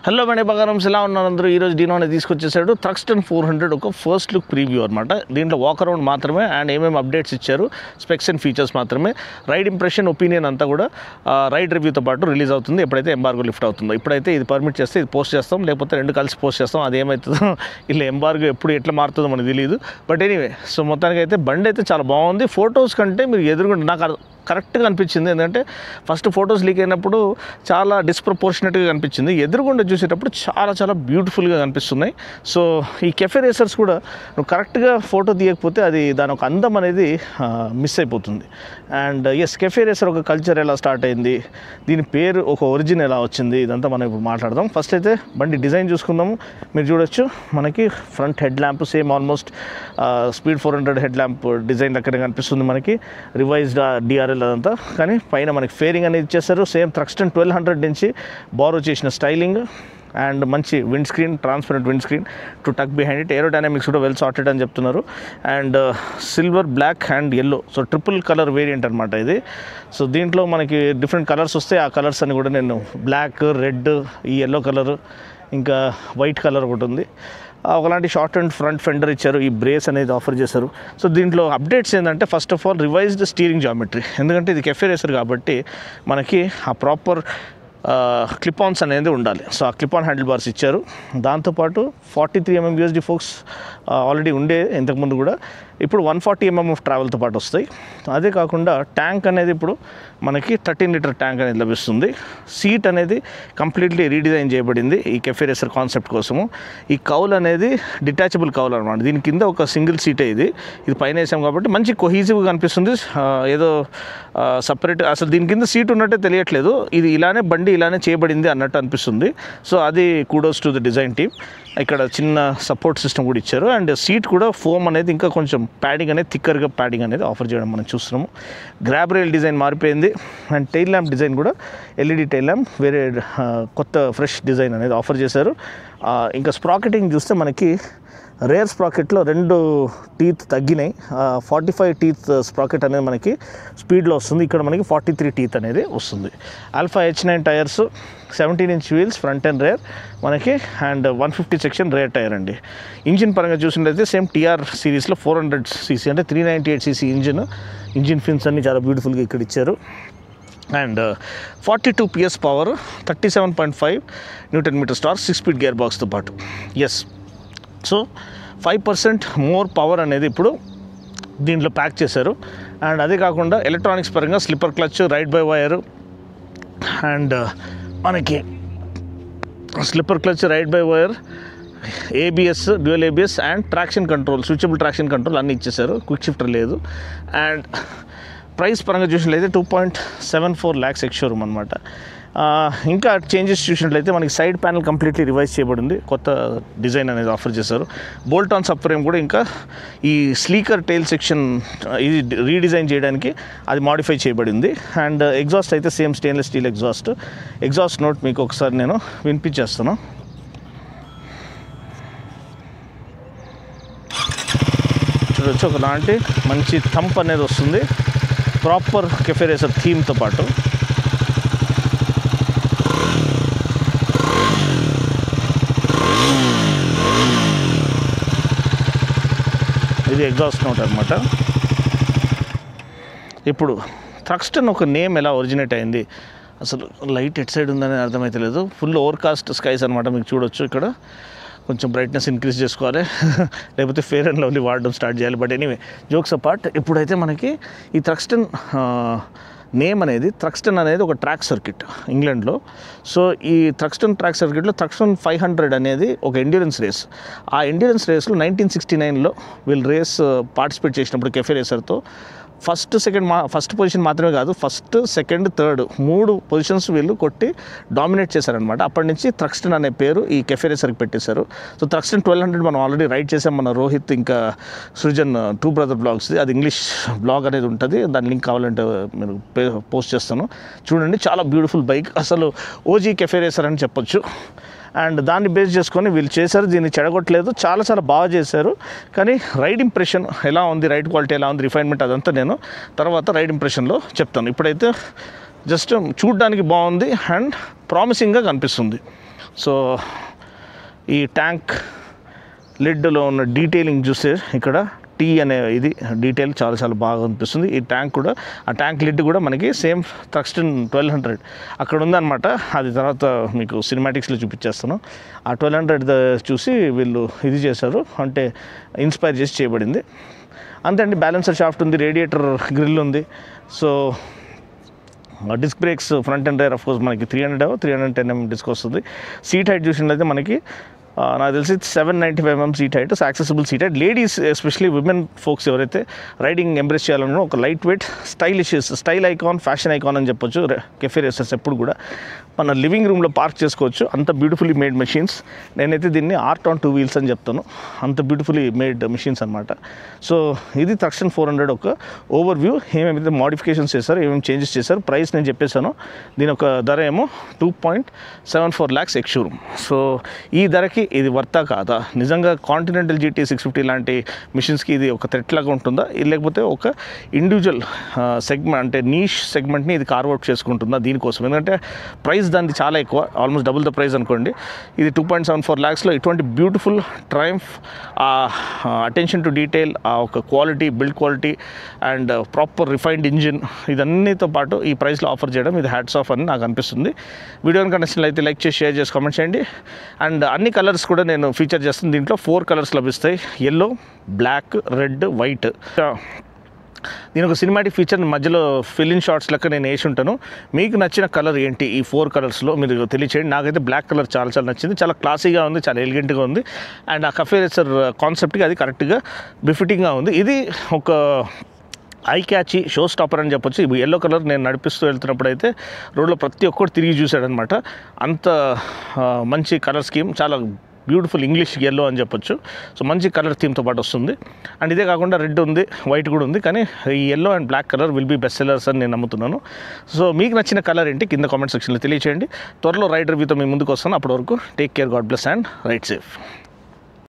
Hello బండి బంగారమ్స్ ఎలా ఉన్నారు అందరూ. ఈరోజు డీనో అనేది తీసుకొచ్చేసాడు థ్రక్స్టన్ 400 ఒక ఫస్ట్ లుక్ ప్రీవ్యూ అనమాట. దీంట్లో వాక్ అరౌండ్ మాత్రమే అండ్ ఏమేమి అప్డేట్స్ ఇచ్చారు, స్పెక్స్ అండ్ ఫీచర్స్ మాత్రమే. రైడ్ ఇంప్రెషన్, ఒపీనియన్ అంతా కూడా రైడ్ రివ్యూతో పాటు రిలీజ్ అవుతుంది ఎప్పుడైతే ఎంబార్గో లిఫ్ట్ అవుతుందో. ఇప్పుడైతే ఇది పర్మిట్ చేస్తే ఇది పోస్ట్ చేస్తాం, లేకపోతే రెండు కలిసి పోస్ట్ చేస్తాం. అది ఏమవుతుందో ఇలా ఎంబార్గో ఎప్పుడు ఎట్లా మారుతుందో మనకు తెలియదు. బట్ ఎనీవే, సో మొత్తానికి అయితే బండి అయితే చాలా బాగుంది. ఫొటోస్ కంటే మీరు ఎదురుగుంటే నాకు కరెక్ట్గా అనిపించింది. ఎందుకంటే ఫస్ట్ ఫొటోస్ లీక్ అయినప్పుడు చాలా డిస్ప్రపోర్షనేట్గా కనిపించింది, ఎదురుగుండా చూసేటప్పుడు చాలా చాలా బ్యూటిఫుల్గా కనిపిస్తున్నాయి. సో ఈ కెఫే రేసర్స్ కూడా నువ్వు కరెక్ట్గా ఫోటో తీయకపోతే అది దాని ఒక అందం అనేది మిస్ అయిపోతుంది. అండ్ ఎస్, కెఫే రేసర్ ఒక కల్చర్ ఎలా స్టార్ట్ అయింది, దీని పేరు ఒక ఒరిజిన్ ఎలా వచ్చింది, ఇదంతా మనం ఇప్పుడు మాట్లాడదాం. ఫస్ట్ అయితే బండి డిజైన్ చూసుకుందాము. మీరు చూడొచ్చు, మనకి front head lamp same almost speed 400 head lamp design అక్కడే కనిపిస్తుంది మనకి, రివైజ్డ్ డిఆర్ఎల్ అదంతా. కానీ పైన మనకి ఫేరింగ్ అనేది ఇచ్చేస్తారు, సేమ్ థ్రక్స్టన్ 1200 నుంచి బారో చేసిన స్టైలింగ్ అండ్ మంచి wind screen, transparent wind screen to tuck behind it. Aerodynamics కూడా వెల్ సార్టెడ్ అని చెప్తున్నారు. And silver, black and yellow, so triple colour variant అనమాట ఇది. సో దీంట్లో మనకి డిఫరెంట్ కలర్స్ వస్తాయి. ఆ కలర్స్ అని కూడా నేను బ్లాక్, రెడ్, ఈ ఎల్లో కలర్, ఇంకా వైట్ కలర్ ఒకటి ఉంది. ఒకలాంటి షార్ట్ అండ్ ఫ్రంట్ ఫెండర్ ఇచ్చారు, ఈ బ్రేస్ అనేది ఆఫర్ చేశారు. సో దీంట్లో అప్డేట్స్ ఏంటంటే first of all revised steering geometry. ఎందుకంటే ఇది కెఫే రేసర్ కాబట్టి మనకి ఆ ప్రాపర్ క్లిప్ ఆన్స్ అనేది ఉండాలి. సో ఆ క్లిప్ ఆన్ హ్యాండిల్ బార్స్ ఇచ్చారు. దాంతోపాటు 43 mm యూఎస్డి ఫోక్స్ ఆల్రెడీ ఉండే ఇంతకుముందు కూడా, ఇప్పుడు 140 mm ఆఫ్ ట్రావెల్తో పాటు వస్తాయి. అదే కాకుండా ట్యాంక్ అనేది ఇప్పుడు మనకి 13 లీటర్ ట్యాంక్ అనేది లభిస్తుంది. సీట్ అనేది కంప్లీట్లీ రీడిజైన్ చేయబడింది ఈ కెఫే రేసర్ కాన్సెప్ట్ కోసము. ఈ కౌల్ అనేది డిటాచబుల్ కౌల్ అనమాట. దీని కింద ఒక సింగిల్ సీటే ఇది పైన వేసాం కాబట్టి మంచి కొహీజివ్గా కనిపిస్తుంది. ఏదో సపరేట్ అసలు దీని కింద సీట్ ఉన్నట్టే తెలియట్లేదు, ఇది ఇలానే బండి ఇలానే చేయబడింది అన్నట్టు అనిపిస్తుంది. సో అది kudos to the design team. ఇక్కడ చిన్న సపోర్ట్ సిస్టమ్ కూడా ఇచ్చారు. అండ్ సీట్ కూడా ఫోమ్ అనేది ఇంకా కొంచెం ప్యాడింగ్ అనేది థిక్కర్గా ప్యాడింగ్ అనేది ఆఫర్ చేయడం మనం చూస్తున్నాము. గ్రాబ్ రైల్ డిజైన్ మారిపోయింది. అండ్ టైల్ ల్యాంప్ డిజైన్ కూడా ఎల్ఈడి టైల్ ల్యాంప్, వేరే కొత్త ఫ్రెష్ డిజైన్ అనేది ఆఫర్ చేశారు. ఇంకా స్ప్రాకెటింగ్ చూస్తే మనకి రేర్ స్ప్రాకెట్లో 2 టీత్ తగ్గినాయి. 45 టీత్ స్ప్రాకెట్ అనేది మనకి స్పీడ్లో వస్తుంది, ఇక్కడ మనకి 43 టీత్ అనేది వస్తుంది. Alpha H9 tyres, 17 inch wheels front and rare మనకి, అండ్ 150 సెక్షన్ రేర్ టైర్ అండి. ఇంజిన్ పరంగా చూసినట్లయితే సేమ్ టీఆర్ సిరీస్లో 400cc అంటే 398cc ఇంజిన్ ఫిన్స్ అన్ని చాలా బ్యూటిఫుల్గా ఇక్కడ ఇచ్చారు. And 42 PS power, 37.5 Nm torque, 6-speed gear బాక్స్తో పాటు. ఎస్, సో 5% మోర్ పవర్ అనేది ఇప్పుడు దీంట్లో ప్యాక్ చేశారు. అండ్ అదే కాకుండా ఎలక్ట్రానిక్స్ పరంగా slipper clutch, ride by wire, and మనకి slipper clutch, ride by wire, ABS, dual ABS and traction control, switchable traction control అన్నీ ఇచ్చేసారు. క్విక్ షిఫ్టర్ లేదు. అండ్ ప్రైస్ పరంగా చూసినట్లయితే 2.74 lakhs ఎక్స్ షోరూమ్ అనమాట. ఇంకా చేంజెస్ చూసినట్లయితే మనకి సైడ్ ప్యానల్ కంప్లీట్లీ రివైజ్ చేయబడింది, కొత్త డిజైన్ అనేది ఆఫర్ చేశారు. బోల్ట్ ఆన్ సబ్ ఫ్రేమ్ కూడా ఇంకా ఈ స్లీకర్ టైల్ సెక్షన్ ఇది రీడిజైన్ చేయడానికి అది మాడిఫై చేయబడింది. అండ్ ఎగ్జాస్ట్ అయితే same stainless steel exhaust note మీకు ఒకసారి నేను వినిపించేస్తాను. చూడొచ్చు, ఒకలాంటి మంచి థంప్ అనేది వస్తుంది ప్రాపర్ కెఫే రేసర్ థీమ్తో పాటు. ఇది ఎగ్జాస్ట్ నోట్ అనమాట. ఇప్పుడు థ్రక్స్టన్ ఒక నేమ్ ఎలా ఒరిజినేట్ అయింది, అసలు లైట్ ఎట్ సైడ్ ఉందని అర్థమైతే లేదు. ఫుల్ ఓవర్కాస్ట్ స్కైస్ అనమాట. మీకు చూడొచ్చు, ఇక్కడ కొంచెం బ్రైట్నెస్ ఇంక్రీజ్ చేసుకోవాలి, లేకపోతే ఫేర్ అండ్ లవ్లీ వాడడం స్టార్ట్ చేయాలి. బట్ ఎనీవే, జోక్స్ అపార్ట్, ఇప్పుడైతే మనకి ఈ థ్రక్స్టన్ నేమ్ అనేది, థ్రక్స్టన్ అనేది ఒక ట్రాక్ సర్క్యూట్ ఇంగ్లాండ్లో. సో ఈ థ్రక్స్టన్ ట్రాక్ సర్క్యూట్లో థ్రక్స్టన్ 500 అనేది ఒక ఎండ్యూరెన్స్ రేస్. ఆ ఎండ్యూరెన్స్ రేస్లో 1969లో వీళ్ళు రేస్ పార్టిసిపేట్ చేసినప్పుడు కెఫే రేసర్తో ఫస్ట్ పొజిషన్ మాత్రమే కాదు, ఫస్ట్, సెకండ్, థర్డ్ 3 పొజిషన్స్ వీళ్ళు కొట్టి డామినేట్ చేశారనమాట. అప్పటి నుంచి థ్రక్స్టన్ అనే పేరు ఈ కెఫే రేసర్కి పెట్టేశారు. సో థ్రక్స్టన్ 1200 మనం ఆల్రెడీ రైడ్ చేసాం, మన రోహిత్ ఇంకా సృజన్ 2 brother బ్లాగ్స్ది. అది ఇంగ్లీష్ బ్లాగ్ అనేది ఉంటుంది, దాని లింక్ కావాలంటే మీరు పోస్ట్ చేస్తాను, చూడండి. చాలా బ్యూటిఫుల్ బైక్, అసలు ఓజీ కెఫే రేసర్ అని చెప్పొచ్చు. అండ్ దాన్ని బేస్ చేసుకొని వీళ్ళు చేశారు, దీన్ని చెడగొట్టలేదు, చాలా చాలా బాగా చేశారు. కానీ రైడ్ ఇంప్రెషన్ ఎలా ఉంది, రైడ్ క్వాలిటీ ఎలా ఉంది, రిఫైన్మెంట్ అదంతా నేను తర్వాత రైడ్ ఇంప్రెషన్లో చెప్తాను. ఇప్పుడైతే జస్ట్ చూడడానికి బాగుంది అండ్ ప్రామిసింగ్గా కనిపిస్తుంది. సో ఈ ట్యాంక్ లిడ్లో ఉన్న డీటెయిలింగ్ చూస్తే ఇక్కడ టీ అనే ఇది డీటెయిల్ చాలా చాలా బాగా అనిపిస్తుంది. ఈ ట్యాంక్ కూడా, ఆ ట్యాంక్ లిడ్ కూడా మనకి సేమ్ థ్రక్స్టన్ 1200 అక్కడ ఉందన్నమాట. అది తర్వాత మీకు సినిమాటిక్స్లో చూపించేస్తాను. ఆ 1200 చూసి వీళ్ళు ఇది చేశారు, అంటే ఇన్స్పైర్ చేసి చేయబడింది అంతే అండి. బ్యాలెన్సర్ షాఫ్ట్ ఉంది, రేడియేటర్ గ్రిల్ ఉంది. So disc brakes front and rear of course మనకి 310mm డిస్క్ వస్తుంది. సీట్ హైట్ చూసినట్లయితే మనకి నాకు తెలిసి 795mm seat height, accessible seat height. Ladies especially women folks ఎవరైతే రైడింగ్ ఎంబ్రేస్ చేయాలన్నా ఒక light weight style icon, fashion icon అని చెప్పొచ్చు కెఫే రేసర్స్. ఎప్పుడు కూడా మన లివింగ్ రూమ్లో పార్క్ చేసుకోవచ్చు, అంత బ్యూటిఫుల్లీ మేడ్ మెషిన్స్. నేనైతే దీన్ని ఆర్ట్ ఆన్ 2 wheels అని చెప్తాను, అంత బ్యూటిఫుల్లీ మేడ్ మెషిన్స్ అనమాట. సో ఇది థ్రక్స్టన్ 400 ఒక ఓవర్వ్యూ. ఏమేమైతే మోడిఫికేషన్స్ చేశారు, ఏమేమి చేంజెస్ చేశారు, ప్రైస్ నేను చెప్పేశాను. దీని ఒక ధర ఏమో 2.74 lakhs ఎక్స్ షోరూమ్. సో ఈ ధరకి ఇది వర్తా కాదా? నిజంగా కాంటినెంటల్ GT 650 లాంటి మిషన్స్కి ఇది ఒక థ్రెట్ లాగా ఉంటుందా, లేకపోతే ఒక ఇండివిజువల్ సెగ్మెంట్ అంటే నీష్ సెగ్మెంట్ని ఇది కార్వౌట్ చేసుకుంటుందా దీనికోసం? ఎందుకంటే ప్రైస్ దానికి చాలా ఎక్కువ, ఆల్మోస్ట్ డబుల్ ద ప్రైస్ అనుకోండి. ఇది 2.74 lakhsలో ఇటువంటి beautiful Triumph, attention to detail, ఒక quality, build quality and proper refined engine, ఇదన్నితో పాటు ఈ ప్రైస్లో ఆఫర్ చేయడం ఇది హ్యాట్స్ ఆఫ్ అని నాకు అనిపిస్తుంది. వీడియోని నచ్చినట్లయితే లైక్ చేసి, షేర్ చేసి, కామెంట్ చేయండి. అండ్ అన్ని కలర్స్ కూడా నేను ఫీచర్ చేస్తాను. దీంట్లో 4 కలర్స్ లభిస్తాయి: ఎల్లో, బ్లాక్, రెడ్, వైట్. దీని ఒక సినిమాటిక్ ఫీచర్ మధ్యలో ఫిల్-ఇన్ షార్ట్స్ లెక్క నేను వేసి ఉంటాను. మీకు నచ్చిన కలర్ ఏంటి ఈ 4 కలర్స్లో మీరు తెలియచేయండి. నాకైతే బ్లాక్ కలర్ చాలా చాలా నచ్చింది, చాలా క్లాసీగా ఉంది, చాలా ఎలిగెంట్గా ఉంది. అండ్ ఆ కఫే రేసర్ కాన్సెప్ట్కి అది కరెక్ట్గా బిఫిటింగ్గా ఉంది. ఇది ఒక ఐ క్యాచీ షో స్టాపర్ అని చెప్పొచ్చు. ఇప్పుడు ఎల్లో కలర్ నేను నడిపిస్తూ వెళ్తున్నప్పుడు అయితే రోడ్లో ప్రతి ఒక్కరు తిరిగి చూశాడనమాట. అంత మంచి కలర్ స్కీమ్, చాలా బ్యూటిఫుల్ ఇంగ్లీష్ ఎల్లో అని చెప్పొచ్చు. సో మంచి కలర్ థీమ్తో పాటు వస్తుంది. అండ్ ఇదే కాకుండా రెడ్ ఉంది, వైట్ కూడా ఉంది. కానీ ఈ yellow and black colour will be best sellers అని నేను నమ్ముతున్నాను. సో మీకు నచ్చిన కలర్ ఏంటి కింద కామెంట్ సెక్షన్లో తెలియచేయండి. త్వరలో రైడ్ రివ్యూతో మీ ముందుకు వస్తాను. అప్పటి వరకు take care, God bless and ride safe.